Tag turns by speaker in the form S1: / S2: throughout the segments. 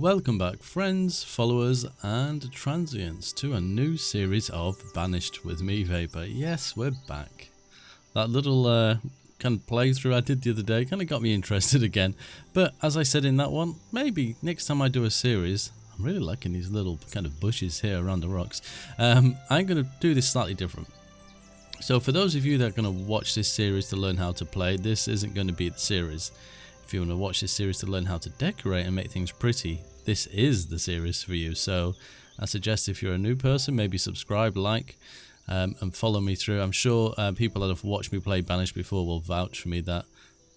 S1: Welcome back, friends, followers, and transients, to a new series of Banished with me, Vaypah. Yes, we're back. That little kind of playthrough I did the other day kind of got me interested again. But as I said in that one, maybe next time I do a series, I'm really liking these little kind of bushes here around the rocks. I'm going to do this slightly different. So for those of you that are going to watch this series to learn how to play, this isn't going to be the series. If you want to watch this series to learn how to decorate and make things pretty, this is the series for you. So I suggest if you're a new person, maybe subscribe, like, and follow me through. I'm sure people that have watched me play Banished before will vouch for me that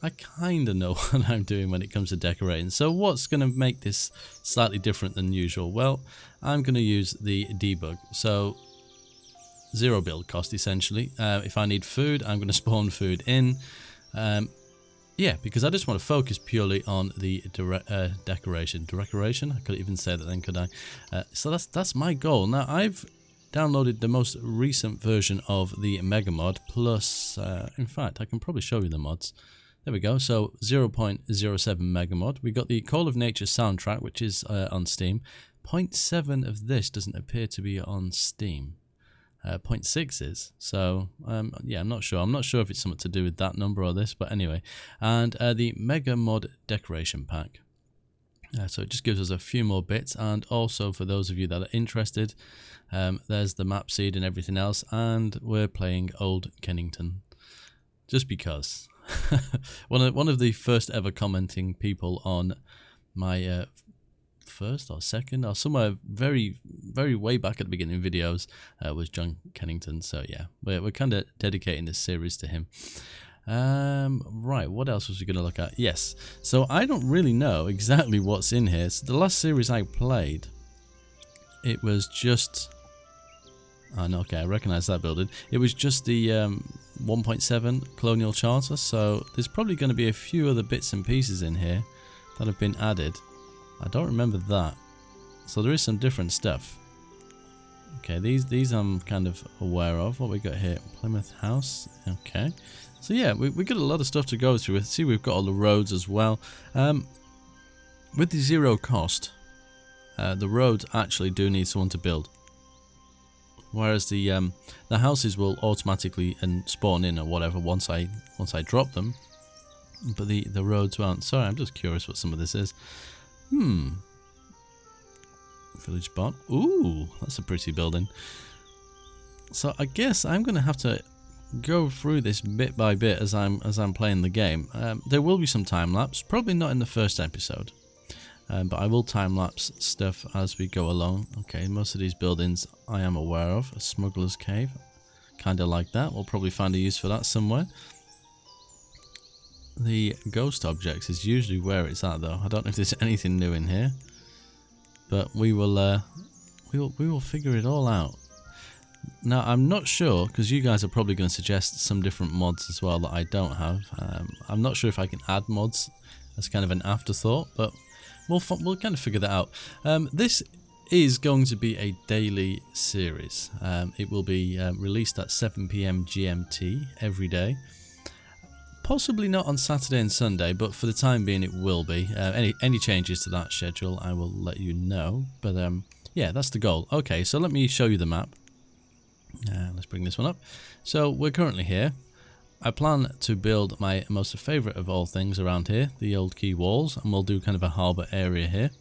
S1: I kind of know what I'm doing when it comes to decorating. So what's going to make this slightly different than usual? Well, I'm going to use the debug. So 0 build cost essentially. If I need food, I'm going to spawn food in. Yeah, because I just want to focus purely on the decoration. I couldn't even say that then, could I? So that's my goal. Now, I've downloaded the most recent version of the Mega Mod, plus, in fact, I can probably show you the mods. There we go, so 0.07 Mega Mod. We got the Call of Nature soundtrack, which is on Steam. 0.7 of this doesn't appear to be on Steam. 0.6 is, so yeah, I'm not sure if it's something to do with that number or this, but anyway. And the Mega Mod decoration pack, so it just gives us a few more bits. And also for those of you that are interested, there's the map seed and everything else, and we're playing Old Kennington just because. one of the first ever commenting people on my first or second or somewhere very way back at the beginning videos was John Kennington. So yeah, we're kind of dedicating this series to him. Right, what else was we going to look at? Yes, so I don't really know exactly what's in here. So the last series I played, it was just okay, I recognize that building. It was just the 1.7 Colonial Charter, so there's probably going to be a few other bits and pieces in here that have been added. I don't remember that. So there is some different stuff. Okay, these I'm kind of aware of. What we got here? Plymouth House. Okay. So yeah, we got a lot of stuff to go through. See, we've got all the roads as well. With the 0 cost, the roads actually do need someone to build. Whereas the houses will automatically spawn in or whatever once I drop them. But the roads won't. Sorry, I'm just curious what some of this is. Village bot. Ooh, that's a pretty building. So I guess I'm gonna have to go through this bit by bit as I'm playing the game. There will be some time lapse, probably not in the first episode, but I will time lapse stuff as we go along. Okay, most of these buildings I am aware of. A smuggler's cave, kind of like that. We'll probably find a use for that somewhere. The ghost objects is usually where it's at, though. I don't know if there's anything new in here, but we will figure it all out. Now, I'm not sure, because you guys are probably going to suggest some different mods as well that I don't have. I'm not sure if I can add mods as kind of an afterthought, but we'll kind of figure that out. This is going to be a daily series. It will be released at 7 PM GMT every day. Possibly not on Saturday and Sunday, but for the time being it will be. Any changes to that schedule I will let you know. But yeah, that's the goal. Okay, so let me show you the map. Let's bring this one up. So we're currently here. I plan to build my most favourite of all things around here, the old quay walls, and we'll do kind of a harbour area here.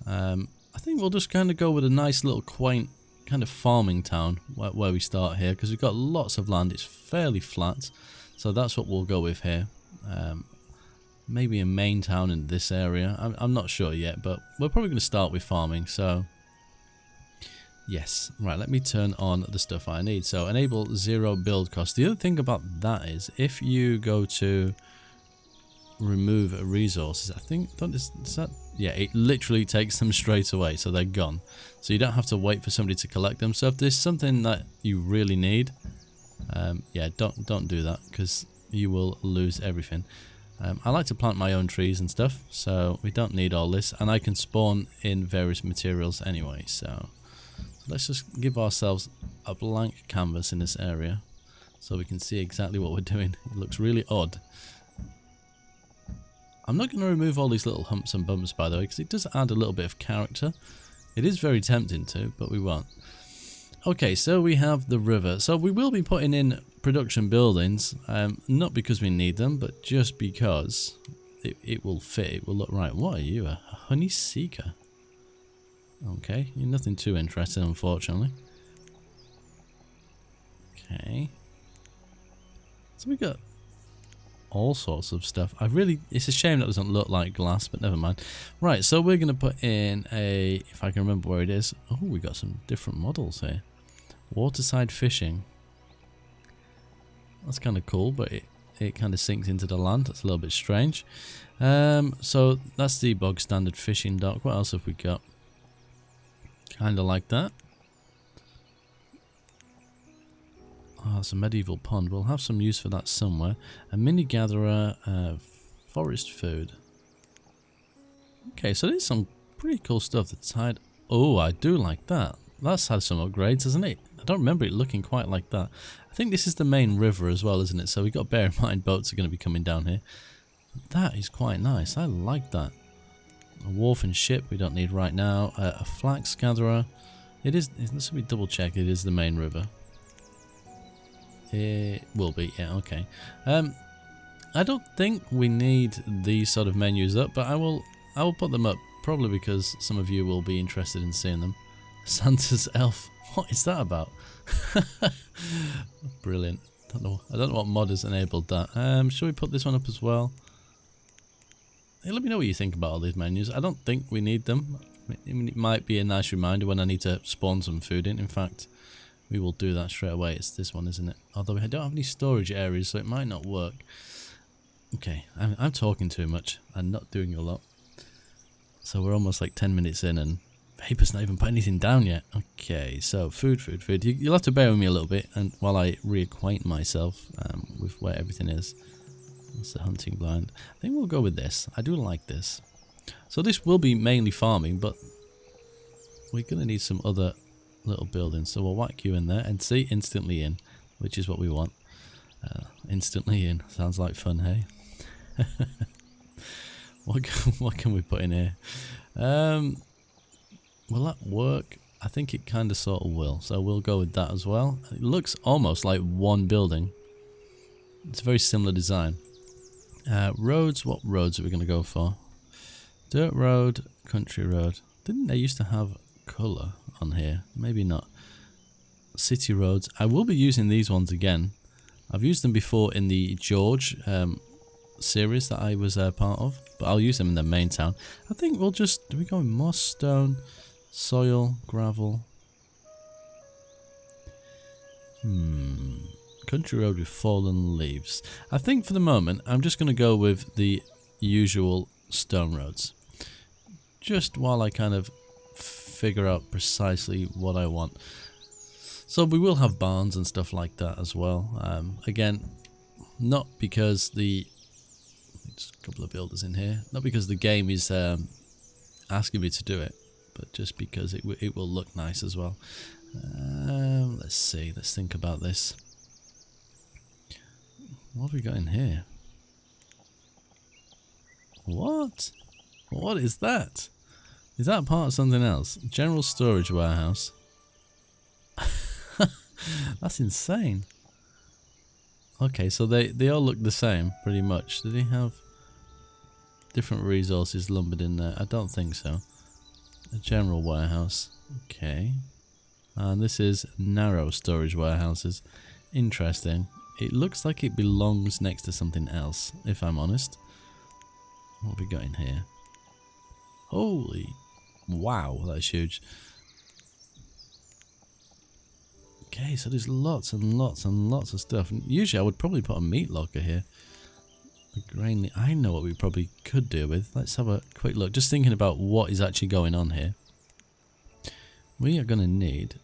S1: I think we'll just kind of go with a nice little quaint kind of farming town where we start here, because we've got lots of land. It's fairly flat. So that's what we'll go with here. Maybe a main town in this area. I'm not sure yet, but we're probably going to start with farming. So yes, right, let me turn on the stuff I need. So enable 0 build cost. The other thing about that is if you go to remove resources, I think, yeah, it literally takes them straight away, so they're gone. So you don't have to wait for somebody to collect them. So if there's something that you really need, yeah, don't do that, because you will lose everything. I like to plant my own trees and stuff, so we don't need all this, and I can spawn in various materials anyway. So let's just give ourselves a blank canvas in this area so we can see exactly what we're doing. It looks really odd. I'm not going to remove all these little humps and bumps, by the way, because it does add a little bit of character. It is very tempting to, but we won't. Okay, so we have the river. So we will be putting in production buildings, not because we need them, but just because it will fit. It will look right. What are you, a honey seeker? Okay, you're nothing too interesting, unfortunately. Okay. So we got all sorts of stuff. It's a shame that doesn't look like glass, but never mind. Right, so we're going to put in if I can remember where it is. Oh, we got some different models here. Waterside fishing. That's kind of cool, but it kind of sinks into the land. That's a little bit strange. So that's the bog standard fishing dock. What else have we got? Kind of like that. Oh, it's a medieval pond. We'll have some use for that somewhere. A mini gatherer, forest food. Okay, so there's some pretty cool stuff. The tide. Oh, I do like that. That's had some upgrades, hasn't it? I don't remember it looking quite like that. I think this is the main river as well, isn't it? So we've got to bear in mind boats are going to be coming down here. That is quite nice. I like that. A wharf and ship we don't need right now. A flax gatherer. It is. Let's me double check. It is the main river. It will be. Yeah. Okay. I don't think we need these sort of menus up, but I will put them up probably because some of you will be interested in seeing them. Santa's elf. What is that about? Brilliant. I don't know what mod has enabled that. Shall we put this one up as well? Hey, let me know what you think about all these menus. I don't think we need them. I mean, it might be a nice reminder when I need to spawn some food in. In fact, we will do that straight away. It's this one, isn't it? Although I don't have any storage areas, so it might not work. Okay, I'm talking too much and not doing a lot. So we're almost like 10 minutes in and Vaypah's not even put anything down yet. Okay, so food. You'll have to bear with me a little bit and while I reacquaint myself with where everything is. That's the hunting blind. I think we'll go with this. I do like this. So this will be mainly farming, but we're going to need some other little buildings. So we'll whack you in there and see instantly in, which is what we want. Instantly in. Sounds like fun, hey? What can we put in here? Will that work? I think it kind of sort of will. So we'll go with that as well. It looks almost like one building. It's a very similar design. Roads, what roads are we going to go for? Dirt road, country road. Didn't they used to have colour on here? Maybe not. City roads. I will be using these ones again. I've used them before in the George series that I was part of, but I'll use them in the main town. I think we'll just, do we go with moss, stone, soil, gravel? Country road with fallen leaves. I think for the moment I'm just going to go with the usual stone roads. Just while I kind of figure out precisely what I want. So we will have barns and stuff like that as well. Again, not because just a couple of builders in here. Not because the game is asking me to do it, but just because it will look nice as well. Let's see. Let's think about this. What have we got in here? What? What is that? Is that part of something else? General storage warehouse. That's insane. Okay, so they all look the same, pretty much. Do they have different resources lumbered in there? I don't think so. A general warehouse. Okay. And this is narrow storage warehouses. Interesting. It looks like it belongs next to something else, if I'm honest. What have we got in here? Holy... wow, that's huge. Okay, so there's lots and lots and lots of stuff. And usually I would probably put a meat locker here. A grain... I know what we probably could do with. Let's have a quick look. Just thinking about what is actually going on here. We are going to need,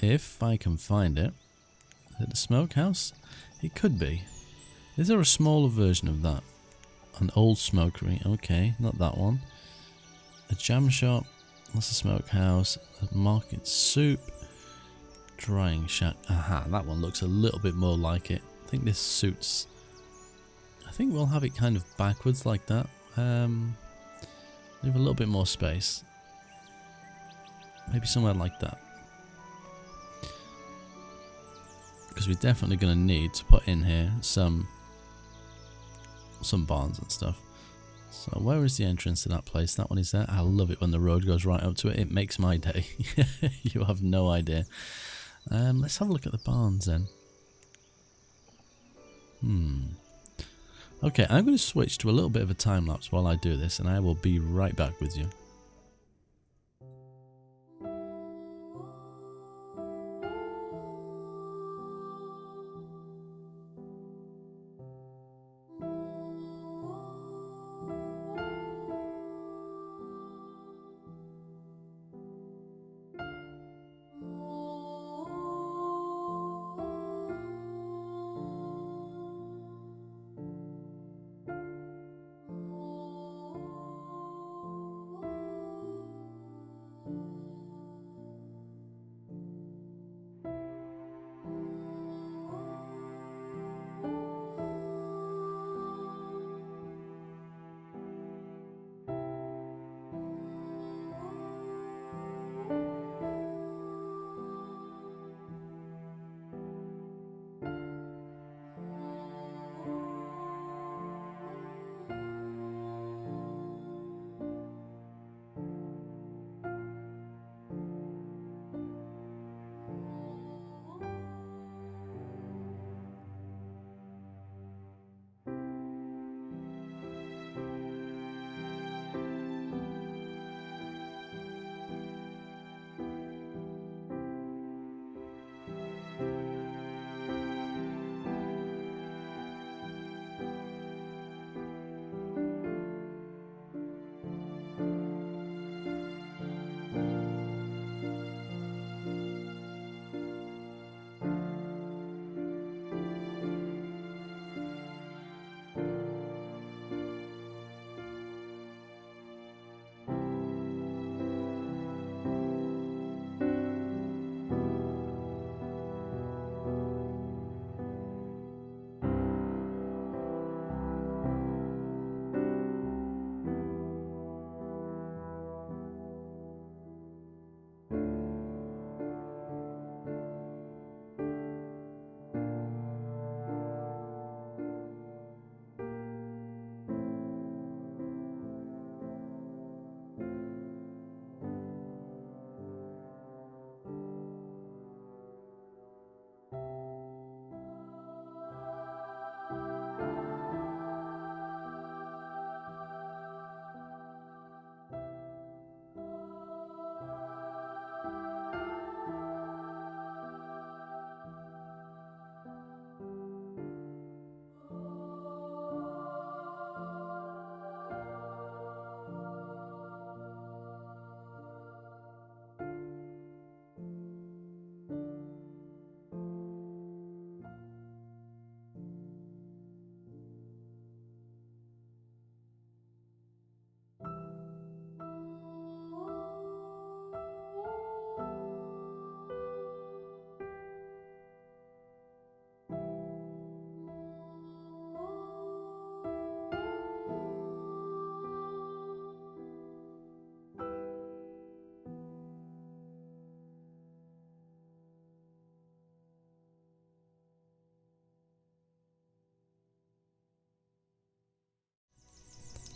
S1: if I can find it, is it the smokehouse? It could be. Is there a smaller version of that? An old smokery. Okay, not that one. A jam shop. That's a smokehouse. A market soup. Drying shack. Aha, that one looks a little bit more like it. I think this suits think we'll have it kind of backwards like that. Leave a little bit more space. Maybe somewhere like that. Because we're definitely going to need to put in here some barns and stuff. So where is the entrance to that place? That one is there. I love it when the road goes right up to it. It makes my day. You have no idea. Let's have a look at the barns then. Okay, I'm going to switch to a little bit of a time lapse while I do this, and I will be right back with you.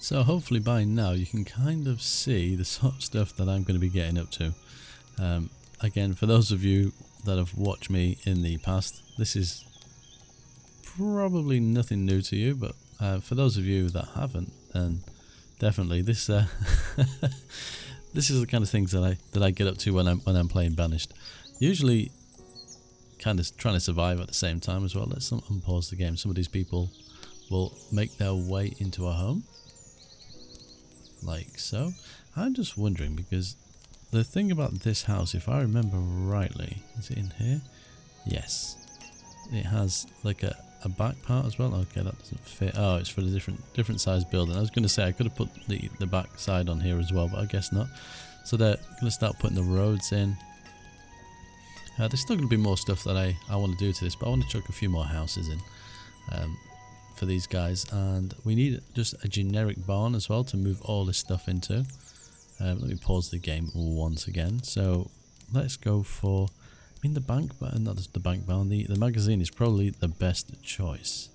S1: So hopefully by now you can kind of see the sort of stuff that I'm going to be getting up to. Again, for those of you that have watched me in the past, this is probably nothing new to you, but for those of you that haven't, then definitely this this is the kind of things that I get up to when I'm playing Banished. Usually kind of trying to survive at the same time as well. Let's unpause the game. Some of these people will make their way into a home. Like so. I'm just wondering, because the thing about this house, if I remember rightly, is it in here? Yes. It has like a back part as well. Okay, that doesn't fit. Oh, it's for the different size building. I was going to say I could have put the back side on here as well, but I guess not. So they're going to start putting the roads in. There's still going to be more stuff that I want to do to this, but I want to chuck a few more houses in. for these guys, and we need just a generic barn as well to move all this stuff into. Let me pause the game once again. So let's go for, I mean, the bank barn, not just the bank barn, the magazine is probably the best choice.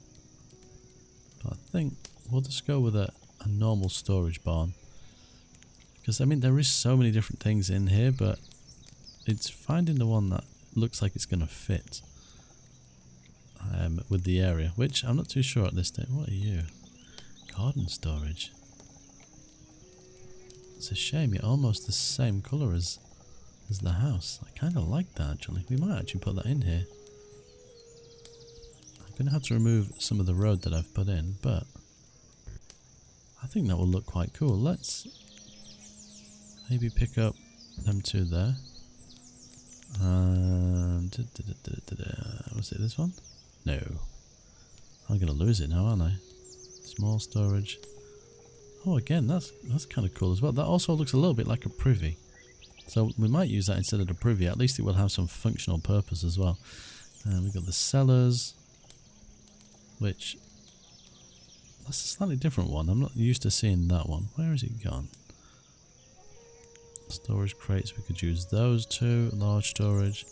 S1: But I think we'll just go with a normal storage barn. Because, I mean, there is so many different things in here, but it's finding the one that looks like it's going to fit with the area, which I'm not too sure at this stage. What are you? Garden storage. It's a shame you're almost the same colour as the house. I kind of like that, actually. We might actually put that in here. I'm going to have to remove some of the road that I've put in, but I think that will look quite cool. Let's maybe pick up them two there. And was it this one? No. I'm going to lose it now, aren't I? Small storage. Oh, again, that's kind of cool as well. That also looks a little bit like a privy. So we might use that instead of the privy. At least it will have some functional purpose as well. And we've got the cellars, which, that's a slightly different one. I'm not used to seeing that one. Where has it gone? Storage crates, we could use those two. Large storage.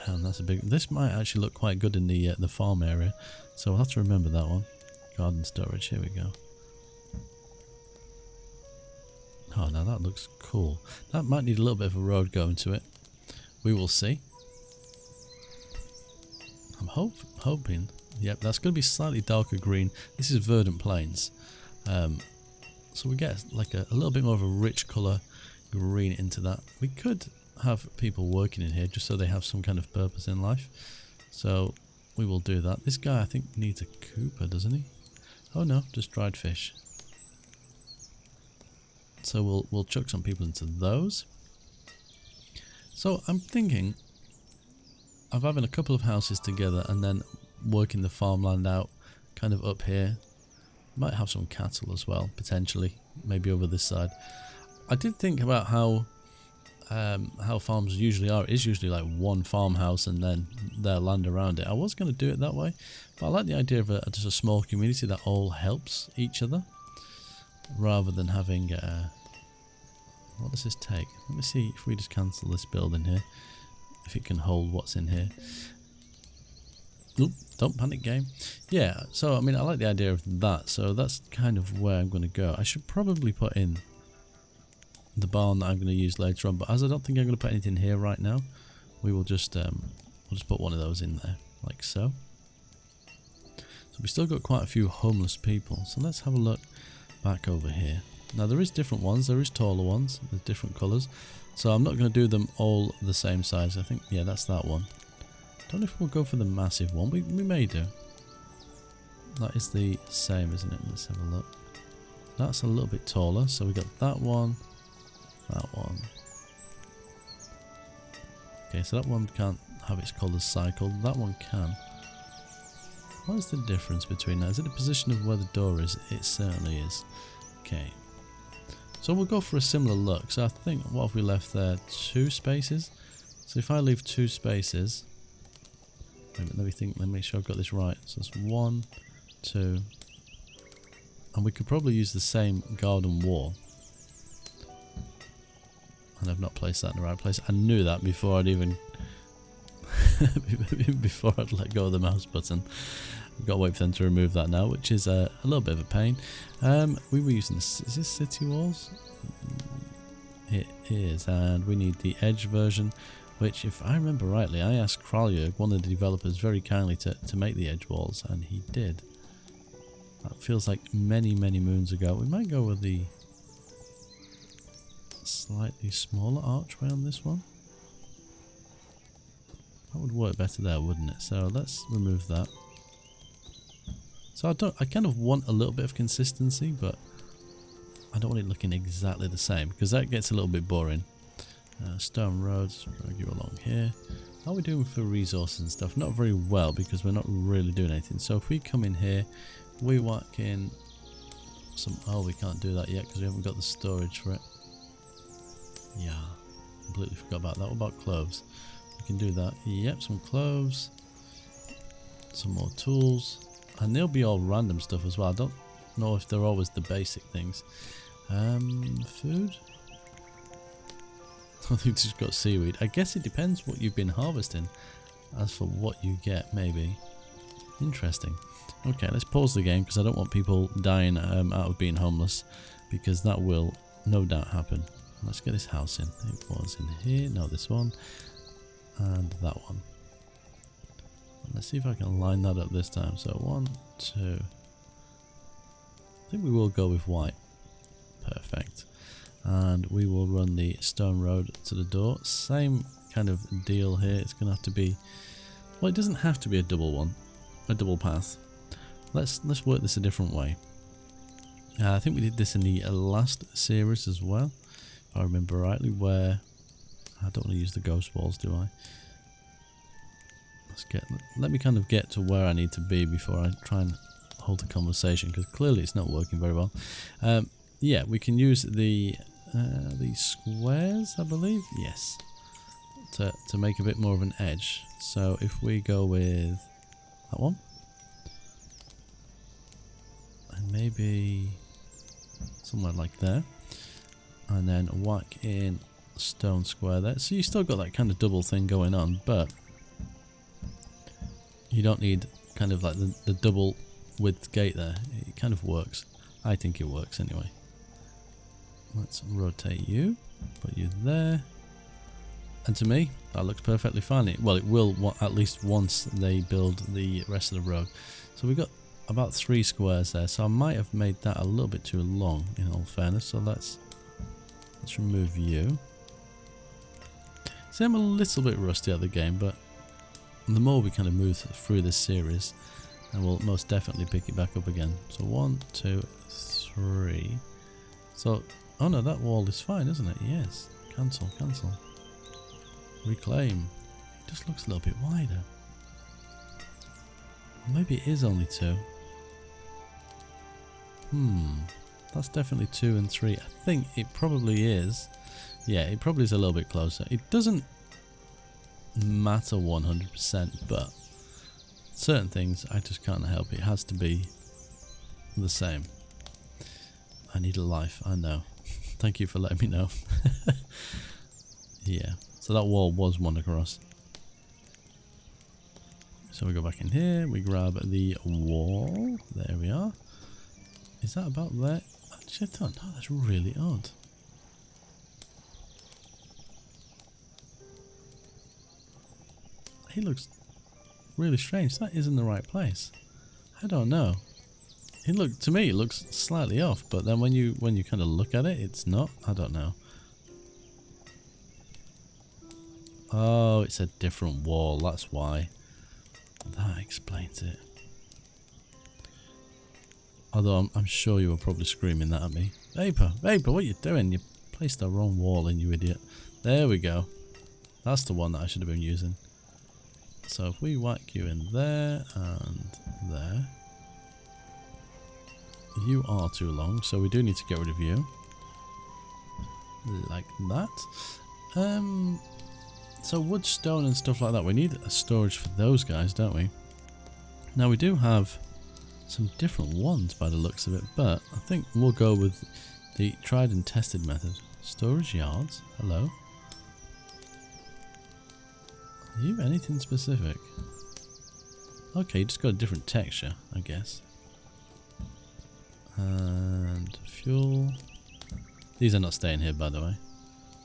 S1: Damn, that's a big... This might actually look quite good in the farm area. So we'll have to remember that one. Garden storage, here we go. Oh, now that looks cool. That might need a little bit of a road going to it. We will see. I'm hoping... Yep, that's going to be slightly darker green. This is verdant plains. So we get like a little bit more of a rich colour green into that. We could have people working in here just so they have some kind of purpose in life. So we will do that. This guy I think needs a cooper, doesn't he? Oh no, just dried fish. So we'll chuck some people into those. So I'm thinking of having a couple of houses together and then working the farmland out kind of up here. Might have some cattle as well, potentially, maybe over this side. I did think about how farms usually are. It is usually like one farmhouse and then their land around it. I was going to do it that way, but I like the idea of just a small community that all helps each other, rather than having... what does this take? Let me see if we just cancel this building here, if it can hold what's in here. Oop, don't panic, game. Yeah, so I mean, I like the idea of that, so that's kind of where I'm going to go. I should probably put in the barn that I'm going to use later on, but as I don't think I'm going to put anything here right now, we will just we'll just put one of those in there, like so. So we still got quite a few homeless people, so let's have a look back over here. Now there is different ones, there is taller ones with different colours, so I'm not going to do them all the same size. I think, yeah, that's that one. Don't know if we'll go for the massive one. We may do. That is the same, isn't it? Let's have a look. That's a little bit taller, so we got that one, that one. Okay, so that one can't have its colours cycled. That one can. What is the difference between that? Is it the position of where the door is? It certainly is. Okay. So we'll go for a similar look. So I think, what have we left there? 2 spaces. So if I leave 2 spaces... Let me think, let me make sure I've got this right. So it's 1, 2, and we could probably use the same garden wall. And I've not placed that in the right place. I knew that before I'd even before I'd let go of the mouse button. I've got to wait for them to remove that now, which is a little bit of a pain. We were using, is this city walls? It is, and we need the edge version, which, if I remember rightly, I asked Kraljug, one of the developers, very kindly to make the edge walls, and he did. That feels like many, many moons ago. We might go with the slightly smaller archway on this one. That would work better there, wouldn't it? So let's remove that. So I kind of want a little bit of consistency, but I don't want it looking exactly the same, because that gets a little bit boring. Stone roads, drag you along here. How are we doing for resources and stuff? Not very well, because we're not really doing anything. So if we come in here, we whack in some... Oh, we can't do that yet because we haven't got the storage for it. Yeah, completely forgot about that. What about cloves? We can do that. Yep, some cloves. Some more tools. And they'll be all random stuff as well. I don't know if they're always the basic things. Food? I think it's just got seaweed. I guess it depends what you've been harvesting. As for what you get, maybe. Interesting. Okay, let's pause the game because I don't want people dying out of being homeless, because that will no doubt happen. Let's get this house in. It was in here. No, this one. And that one. Let's see if I can line that up this time. So 1, 2. I think we will go with white. Perfect. And we will run the stone road to the door. Same kind of deal here. It's going to have to be... Well, it doesn't have to be a double one. A double path. Let's work this a different way. I think we did this in the last series as well, if I remember rightly, where... I don't want to use the ghost balls, do I? Let me kind of get to where I need to be before I try and hold a conversation, because clearly it's not working very well. Yeah, we can use the squares, I believe. Yes, to make a bit more of an edge. So if we go with that one, and maybe somewhere like there, and then whack in stone square there. So you still got that kind of double thing going on, but you don't need kind of like the double width gate there. It kind of works. I think it works anyway. Let's rotate you, put you there, and to me that looks perfectly fine. Well, it will at least once they build the rest of the road. So we got about 3 squares there, so I might have made that a little bit too long in all fairness. So let's remove you. See, I'm a little bit rusty at the game, but the more we kind of move through this series, and we'll most definitely pick it back up again. So 1, 2, 3. So, oh no, that wall is fine, isn't it? Yes. Cancel, cancel. Reclaim. It just looks a little bit wider. Maybe it is only 2. That's definitely 2 and 3. I think it probably is. Yeah, it probably is a little bit closer. It doesn't matter 100%, but certain things I just can't help. It has to be the same. I need a life, I know. Thank you for letting me know. Yeah, so that wall was one across. So we go back in here, we grab the wall. There we are. Is that about there? Actually, I don't know. That's really odd. He looks really strange. That isn't the right place. I don't know. To me it looks slightly off, but then when you kind of look at it, it's not. I don't know. Oh, it's a different wall. That's why. That explains it. Although I'm sure you were probably screaming that at me. Vapah, Vapah, what are you doing? You placed the wrong wall in, you idiot. There we go. That's the one that I should have been using. So if we whack you in there and there. You are too long, so we do need to get rid of you. Like that. So wood, stone and stuff like that. We need a storage for those guys, don't we? Now we do have some different ones by the looks of it, but I think we'll go with the tried and tested method. Storage yards. Hello. Are you anything specific? Okay, you just got a different texture, I guess. And fuel. These are not staying here, by the way.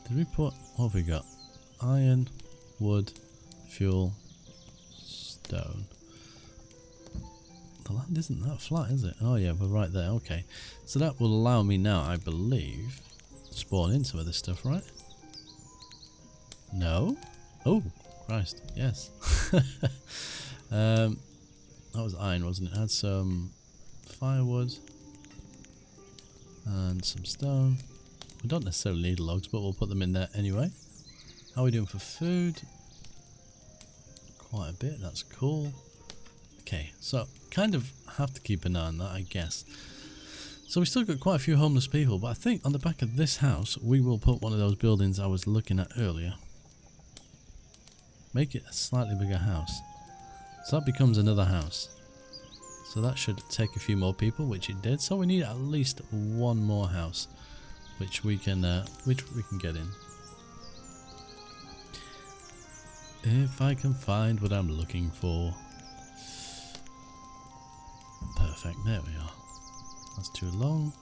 S1: Did we put... what have we got? Iron, wood, fuel, stone. The land isn't that flat, is it? Oh yeah, we're right there. Okay. So that will allow me now, I believe, to spawn in some of this stuff, right? No? Oh, Christ. Yes. That was iron, wasn't it? It had some firewood. And some stone. We don't necessarily need logs, but we'll put them in there anyway. How are we doing for food? Quite a bit, that's cool. Okay, so kind of have to keep an eye on that, I guess. So we still got quite a few homeless people, but I think on the back of this house, we will put one of those buildings I was looking at earlier. Make it a slightly bigger house. So that becomes another house. So that should take a few more people, which it did. So we need at least one more house, which we can get in. If I can find what I'm looking for. Perfect, there we are. That's too long.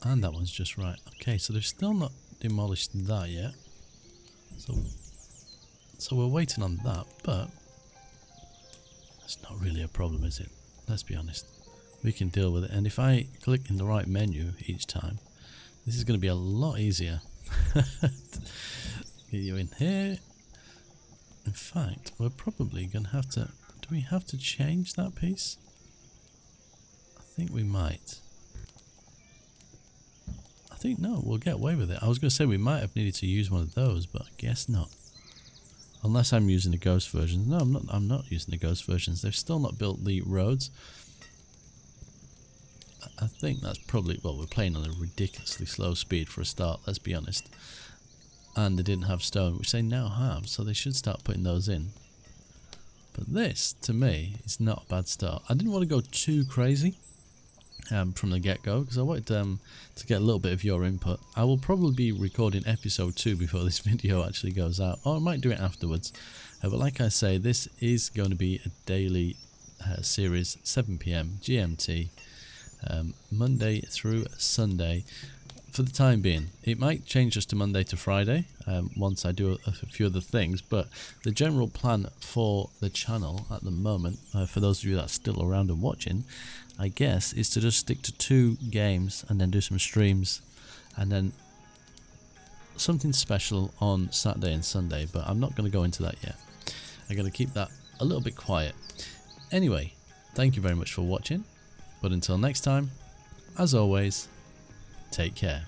S1: And that one's just right. Okay, so they've still not demolished that yet. So we're waiting on that, but that's not really a problem, is it? Let's be honest. We can deal with it. And if I click in the right menu each time, this is going to be a lot easier. Get you in here. In fact, we're probably going to have to... Do we have to change that piece? I think we might. I think no, we'll get away with it. I was going to say we might have needed to use one of those, but I guess not. Unless I'm using the ghost versions. No, I'm not using the ghost versions. They've still not built the roads. I think that's probably... Well, we're playing on a ridiculously slow speed for a start, let's be honest. And they didn't have stone, which they now have, so they should start putting those in. But this, to me, is not a bad start. I didn't want to go too crazy from the get-go, because I wanted to get a little bit of your input. I will probably be recording episode 2 before this video actually goes out, or I might do it afterwards. But like I say, this is going to be a daily series, 7 PM GMT, Monday through Sunday. For the time being, it might change just to Monday to Friday once I do a few other things, but the general plan for the channel at the moment, for those of you that are still around and watching, I guess, is to just stick to 2 games and then do some streams and then something special on Saturday and Sunday, but I'm not going to go into that yet. I'm going to keep that a little bit quiet. Anyway, thank you very much for watching, but until next time, as always, take care.